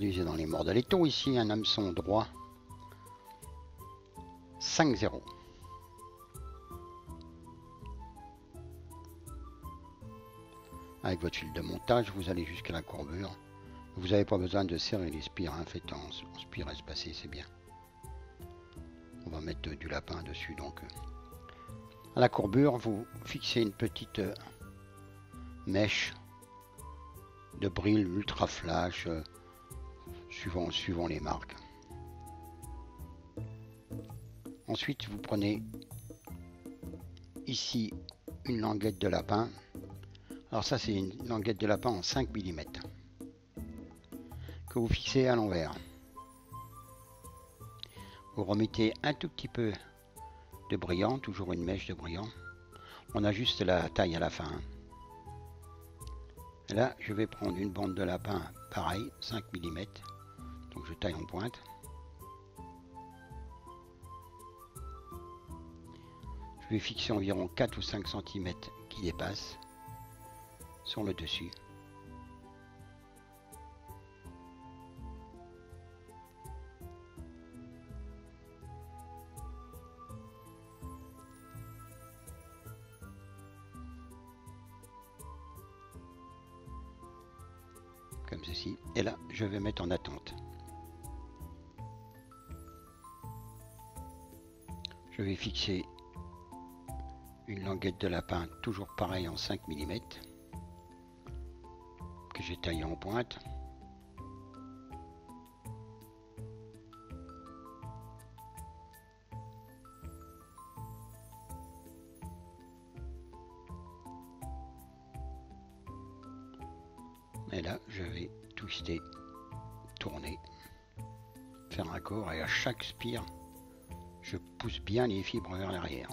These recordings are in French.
Aujourd'hui, c'est dans les morts de l'étau. Ici, un hameçon droit. 5-0. Avec votre fil de montage, vous allez jusqu'à la courbure. Vous n'avez pas besoin de serrer les spires, hein. Faites en spire espacé, c'est bien. On va mettre du lapin dessus, donc. À la courbure, vous fixez une petite mèche de bril ultra flash, suivant les marques. Ensuite, vous prenez ici une languette de lapin. Alors ça, c'est une languette de lapin en 5 mm que vous fixez à l'envers. Vous remettez un tout petit peu de brillant, toujours une mèche de brillant. On ajuste la taille à la fin. Et là, je vais prendre une bande de lapin, pareil, 5 mm. Donc je taille en pointe. Je vais fixer environ 4 ou 5 cm qui dépassent sur le dessus. Comme ceci. Et là, je vais mettre en attente. Je vais fixer une languette de lapin, toujours pareil en 5 mm, que j'ai taillé en pointe. Et là, je vais twister, tourner, faire un corps, et à chaque spire, je pousse bien les fibres vers l'arrière.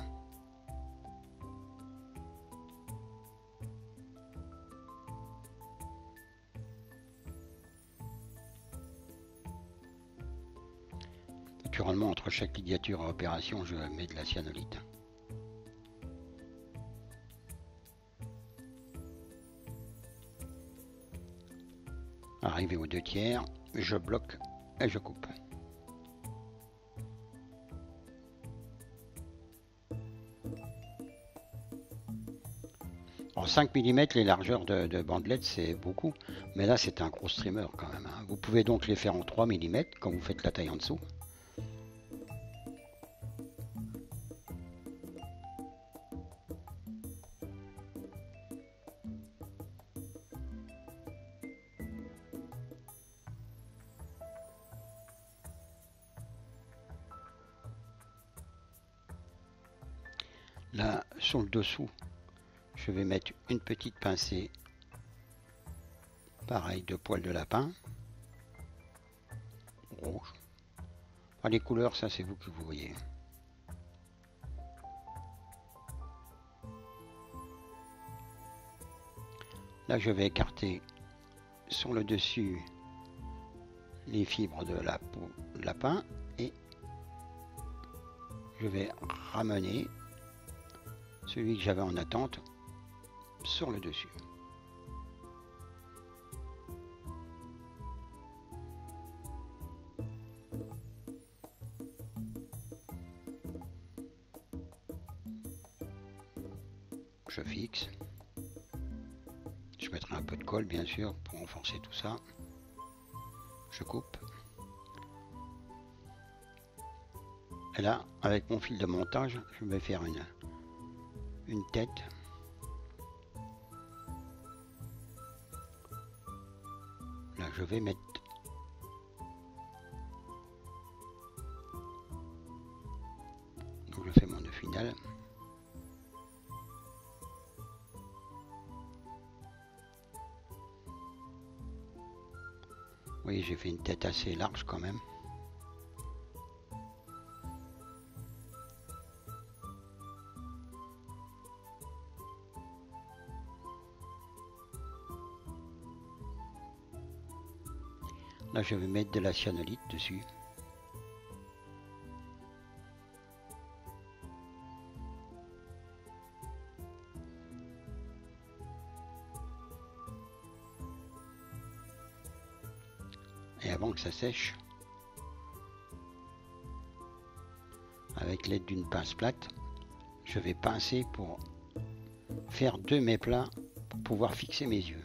Naturellement, entre chaque ligature et opération, je mets de la cyanolite. Arrivé aux 2/3, je bloque et je coupe. En 5 mm, les largeurs de bandelettes, c'est beaucoup, mais là c'est un gros streamer quand même, hein. Vous pouvez donc les faire en 3 mm quand vous faites la taille en dessous. Là, sur le dessous, je vais mettre une petite pincée, pareil, de poils de lapin, rouge. Enfin, les couleurs, ça c'est vous qui vous voyez. Là, je vais écarter sur le dessus les fibres de la peau de lapin et je vais ramener celui que j'avais en attente sur le dessus. Je fixe. Je mettrai un peu de colle bien sûr pour renforcer tout ça. Je coupe. Et là, avec mon fil de montage, je vais faire une tête. Là, je vais mettre donc je fais mon nœud final. Vous voyez, j'ai fait une tête assez large quand même. Là, je vais mettre de la cyanolite dessus. Et avant que ça sèche, avec l'aide d'une pince plate, je vais pincer pour faire de mes plats pour pouvoir fixer mes yeux.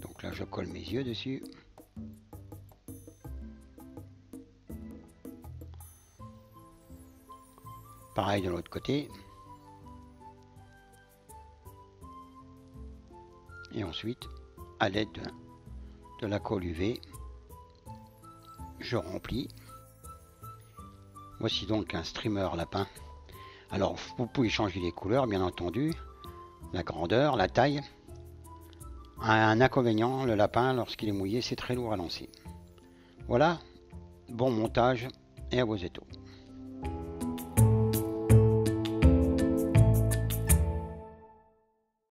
Donc là je colle mes yeux dessus. Pareil de l'autre côté. Et ensuite, à l'aide de la colle UV, je remplis. Voici donc un streamer lapin. Alors vous pouvez changer les couleurs bien entendu, la grandeur, la taille. Un inconvénient, le lapin lorsqu'il est mouillé c'est très lourd à lancer. Voilà, bon montage et à vos étaux.